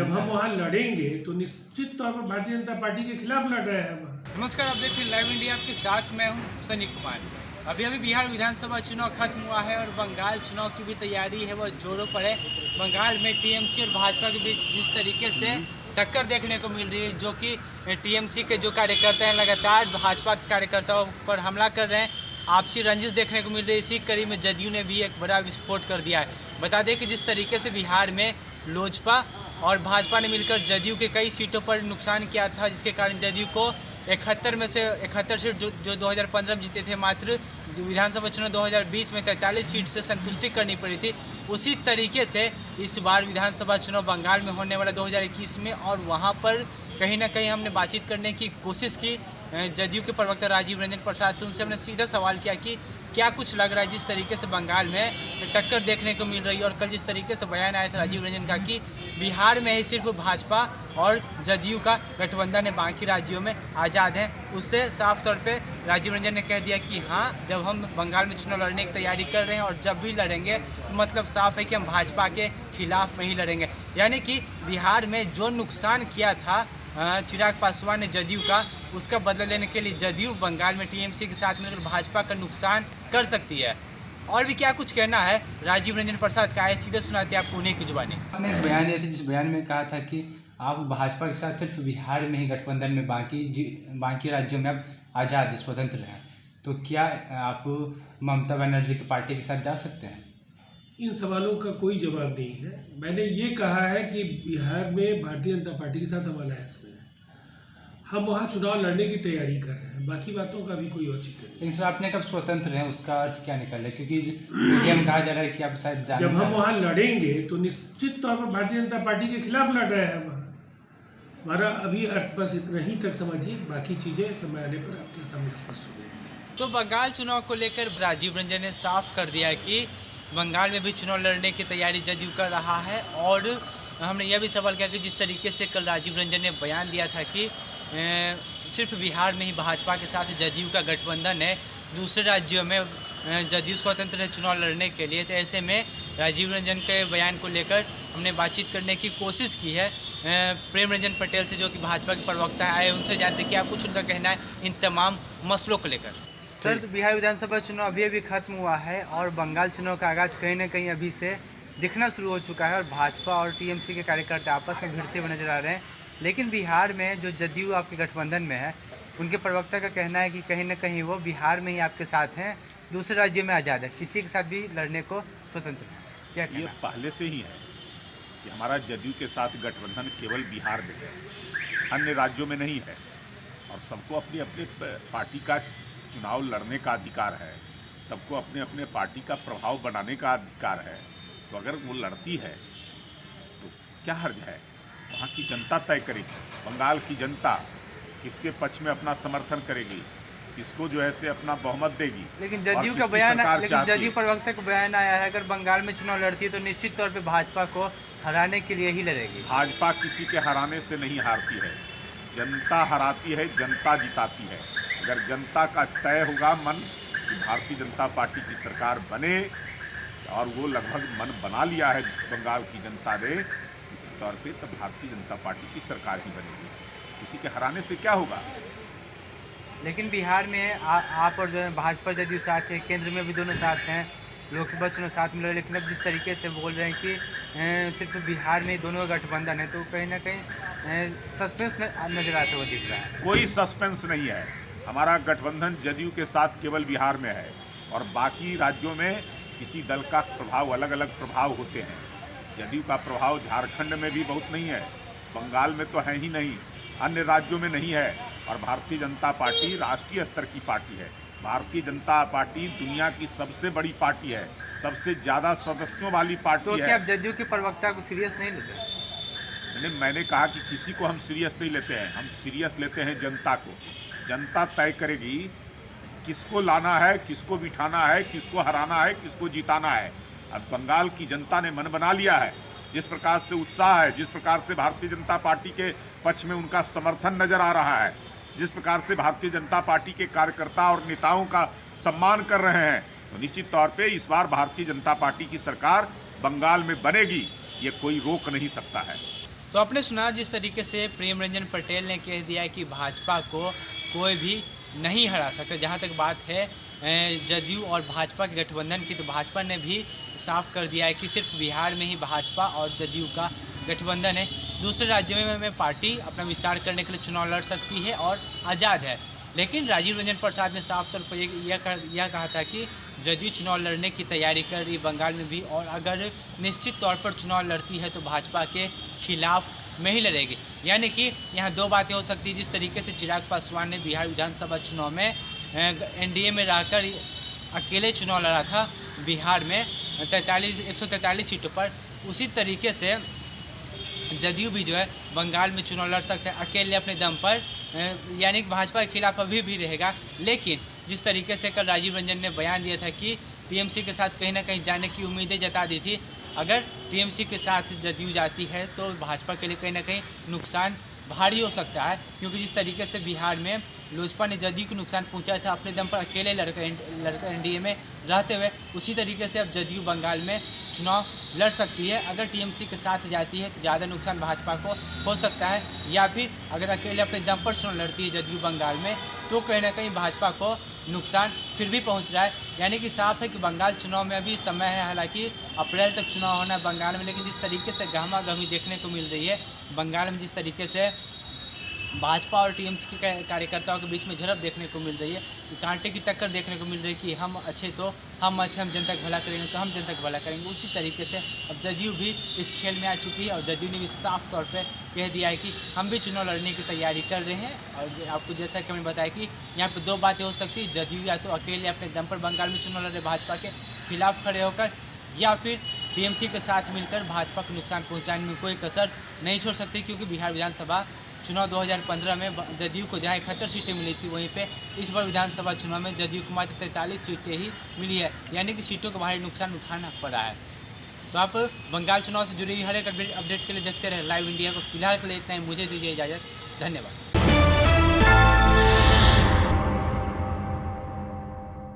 जब हम वहाँ लड़ेंगे तो निश्चित तौर पर भारतीय जनता पार्टी के खिलाफ लड़ रहे हैं वहाँ। नमस्कार, आप देख रहे हैं लाइव इंडिया। आपके साथ मैं हूं सनी कुमार। अभी बिहार विधानसभा चुनाव खत्म हुआ है और बंगाल चुनाव की भी तैयारी है, वह जोरों पर है। बंगाल में टीएमसी और भाजपा के बीच जिस तरीके से टक्कर देखने को मिल रही है, जो कि टीएमसी के जो कार्यकर्ता हैं लगातार भाजपा के कार्यकर्ताओं पर हमला कर रहे हैं, आपसी रंजिश देखने को मिल रही है। इसी कड़ी में जदयू ने भी एक बड़ा विस्फोट कर दिया है। बता दें कि जिस तरीके से बिहार में लोजपा और भाजपा ने मिलकर जदयू के कई सीटों पर नुकसान किया था, जिसके कारण जदयू को 71 सीट जो 2015 में जीते थे, मात्र विधानसभा चुनाव 2020 में 43 सीट से संतुष्टि करनी पड़ी थी। उसी तरीके से इस बार विधानसभा चुनाव बंगाल में होने वाला 2021 में, और वहां पर कहीं ना कहीं हमने बातचीत करने की कोशिश की जदयू के प्रवक्ता राजीव रंजन प्रसाद से। उनसे हमने सीधा सवाल किया कि क्या कुछ लग रहा है जिस तरीके से बंगाल में टक्कर देखने को मिल रही है, और कल जिस तरीके से बयान आया था राजीव रंजन का कि बिहार में ही सिर्फ भाजपा और जदयू का गठबंधन है, बाकी राज्यों में आज़ाद हैं। उससे साफ तौर पे राजीव रंजन ने कह दिया कि हाँ, जब हम बंगाल में चुनाव लड़ने की तैयारी कर रहे हैं और जब भी लड़ेंगे तो मतलब साफ है कि हम भाजपा के खिलाफ में ही लड़ेंगे। यानी कि बिहार में जो नुकसान किया था चिराग पासवान ने जदयू का, उसका बदला लेने के लिए जदयू बंगाल में टीएमसी के साथ मिलकर भाजपा का नुकसान कर सकती है। और भी क्या कुछ कहना है राजीव रंजन प्रसाद का, सीधे सुनाते हैं आपको उन्हीं की जुबानी। आपने एक बयान दिया था, जिस बयान में कहा था कि आप भाजपा के साथ सिर्फ बिहार में ही गठबंधन में, बाकी राज्यों में आप आज़ाद स्वतंत्र हैं, तो क्या आप ममता बनर्जी की पार्टी के साथ जा सकते हैं? इन सवालों का कोई जवाब नहीं है। मैंने ये कहा है कि बिहार में भारतीय जनता पार्टी के साथ हम अलायंस में हैं, हम वहाँ चुनाव लड़ने की तैयारी कर रहे हैं, बाकी बातों का भी कोई औचित्य नहीं। लेकिन सर, आपने कब स्वतंत्र हैं, उसका अर्थ क्या निकल रहा है? क्योंकि मीडिया में कहा जा रहा है कि आप शायद जब हम वहाँ लड़ेंगे तो निश्चित तौर पर भारतीय जनता पार्टी के खिलाफ लड़ रहे हैं वहाँ। हमारा अभी अर्थ बस इतना ही तक समझिए, बाकी चीज़ें समय आने पर आपके सामने स्पष्ट हो जाएंगी। तो बंगाल चुनाव को लेकर राजीव रंजन ने साफ कर दिया है कि बंगाल में भी चुनाव लड़ने की तैयारी जदयू कर रहा है। और हमने यह भी सवाल किया कि जिस तरीके से कल राजीव रंजन ने बयान दिया था कि सिर्फ बिहार में ही भाजपा के साथ जदयू का गठबंधन है, दूसरे राज्यों में जदयू स्वतंत्र है चुनाव लड़ने के लिए, तो ऐसे में राजीव रंजन के बयान को लेकर हमने बातचीत करने की कोशिश की है प्रेम रंजन पटेल से, जो कि भाजपा के प्रवक्ता आए। उनसे जानते कि आप कुछ उनका कहना है इन तमाम मसलों को लेकर। सर, तो बिहार विधानसभा चुनाव अभी खत्म हुआ है और बंगाल चुनाव का आगाज़ कहीं ना कहीं अभी से दिखना शुरू हो चुका है, और भाजपा और टीएमसी के कार्यकर्ता आपस में भिड़ते हुए नजर आ रहे हैं। लेकिन बिहार में जो जदयू आपके गठबंधन में है, उनके प्रवक्ता का कहना है कि कहीं ना कहीं वो बिहार में ही आपके साथ हैं, दूसरे राज्यों में आज़ाद है, किसी के साथ भी लड़ने को स्वतंत्र है। क्या ये पहले से ही है कि हमारा जदयू के साथ गठबंधन केवल बिहार में है, अन्य राज्यों में नहीं है। और सबको अपनी अपनी पार्टी का चुनाव लड़ने का अधिकार है, सबको अपने अपने पार्टी का प्रभाव बनाने का अधिकार है। तो अगर वो लड़ती है तो क्या हर्ज है? वहाँ की जनता तय करेगी। बंगाल की जनता किसके पक्ष में अपना समर्थन करेगी, किसको जो है से अपना बहुमत देगी। लेकिन जदयू का बयान, लेकिन जदयू प्रवक्ता का बयान आया है, अगर बंगाल में चुनाव लड़ती है तो निश्चित तौर पे भाजपा को हराने के लिए ही लड़ेगी। भाजपा किसी के हराने से नहीं हारती है, जनता हराती है, जनता जिताती है। अगर जनता का तय होगा मन कि भारतीय जनता पार्टी की सरकार बने, और वो लगभग मन बना लिया है बंगाल की जनता ने इस तौर पे, तो भारतीय जनता पार्टी की सरकार ही बनेगी। किसी के हराने से क्या होगा? लेकिन बिहार में आप और जो है भाजपा जदयू साथ है, केंद्र में भी दोनों साथ हैं, लोकसभा चुनाव साथ में लड़े। लेकिन अब जिस तरीके से बोल रहे हैं कि सिर्फ बिहार में दोनों का गठबंधन है, तो कहीं ना कहीं सस्पेंस नजर आता हुआ दिख रहा है। कोई सस्पेंस नहीं है। हमारा गठबंधन जदयू के साथ केवल बिहार में है, और बाकी राज्यों में किसी दल का प्रभाव, अलग अलग प्रभाव होते हैं। जदयू का प्रभाव झारखंड में भी बहुत नहीं है, बंगाल में तो है ही नहीं, अन्य राज्यों में नहीं है। और भारतीय जनता पार्टी राष्ट्रीय स्तर की पार्टी है। भारतीय जनता पार्टी दुनिया की सबसे बड़ी पार्टी है, सबसे ज़्यादा सदस्यों वाली पार्टी है। तो क्या आप जदयू के प्रवक्ता को सीरियस नहीं लेते? मैंने कहा कि किसी को हम सीरियस नहीं लेते हैं, हम सीरियस लेते हैं जनता को। जनता तय करेगी किसको लाना है, किसको बिठाना है, किसको हराना है, किसको जिताना है। अब बंगाल की जनता ने मन बना लिया है। जिस प्रकार से उत्साह है, जिस प्रकार से भारतीय जनता पार्टी के पक्ष में उनका समर्थन नजर आ रहा है, जिस प्रकार से भारतीय जनता पार्टी के कार्यकर्ता और नेताओं का सम्मान कर रहे हैं, तो निश्चित तौर पे इस बार भारतीय जनता पार्टी की सरकार बंगाल में बनेगी, ये कोई रोक नहीं सकता है। तो आपने सुना जिस तरीके से प्रेम रंजन पटेल ने कह दिया कि भाजपा को कोई भी नहीं हरा सकता। जहाँ तक बात है जदयू और भाजपा के गठबंधन की, तो भाजपा ने भी साफ कर दिया है कि सिर्फ बिहार में ही भाजपा और जदयू का गठबंधन है। दूसरे राज्यों में पार्टी अपना विस्तार करने के लिए चुनाव लड़ सकती है और आज़ाद है। लेकिन राजीव रंजन प्रसाद ने साफ तौर पर यह कहा था कि जदयू चुनाव लड़ने की तैयारी कर रही बंगाल में भी, और अगर निश्चित तौर पर चुनाव लड़ती है तो भाजपा के खिलाफ में ही लड़ेगी। यानी कि यहाँ दो बातें हो सकती है। जिस तरीके से चिराग पासवान ने बिहार विधानसभा चुनाव में एनडीए में रहकर अकेले चुनाव लड़ा था बिहार में 143 सीटों पर, उसी तरीके से जदयू भी जो है बंगाल में चुनाव लड़ सकता है अकेले अपने दम पर, यानी कि भाजपा के खिलाफ अभी भी रहेगा। लेकिन जिस तरीके से कल राजीव रंजन ने बयान दिया था कि टीएमसी के साथ कहीं ना कहीं जाने की उम्मीदें जता दी थी, अगर टीएमसी के साथ जदयू जाती है तो भाजपा के लिए कहीं ना कहीं नुकसान भारी हो सकता है, क्योंकि जिस तरीके से बिहार में लोजपा ने जदयू को नुकसान पहुंचाया था अपने दम पर अकेले लड़कर एनडीए में रहते हुए, उसी तरीके से अब जदयू बंगाल में चुनाव लड़ सकती है। अगर टीएमसी के साथ जाती है तो ज़्यादा नुकसान भाजपा को हो सकता है, या फिर अगर अकेले अपने दम पर चुनाव लड़ती है जदयू बंगाल में तो कहीं ना कहीं भाजपा को नुकसान फिर भी पहुंच रहा है। यानी कि साफ है कि बंगाल चुनाव में अभी समय है, हालांकि अप्रैल तक चुनाव होना है बंगाल में, लेकिन जिस तरीके से गहमा गहमी देखने को मिल रही है बंगाल में, जिस तरीके से भाजपा और टीएमसी के कार्यकर्ताओं के बीच में झड़प देखने को मिल रही है, कांटे की टक्कर देखने को मिल रही है कि हम अच्छे तो हम अच्छे, हम जनता का भला करेंगे तो हम जनता का भला करेंगे। उसी तरीके से अब जदयू भी इस खेल में आ चुकी है और जदयू ने भी साफ तौर पे कह दिया है कि हम भी चुनाव लड़ने की तैयारी कर रहे हैं। और आपको जैसा कि मैंने बताया कि यहाँ पर दो बातें हो सकती है, जदयू या तो अकेले अपने दम पर बंगाल में चुनाव लड़े भाजपा के खिलाफ खड़े होकर, या फिर टीएमसी के साथ मिलकर भाजपा को नुकसान पहुँचाने में कोई कसर नहीं छोड़ सकती, क्योंकि बिहार विधानसभा चुनाव 2015 में जदयू को जहाँ 71 सीटें मिली थी, वहीं पे इस बार विधानसभा चुनाव में जदयू को मात्र 43 सीटें ही मिली है, यानी कि सीटों का भारी नुकसान उठाना पड़ा है। तो आप बंगाल चुनाव से जुड़ी हर एक अपडेट के लिए देखते रहे लाइव इंडिया को। फिलहाल के लिए इतना ही, मुझे दीजिए इजाज़त, धन्यवाद।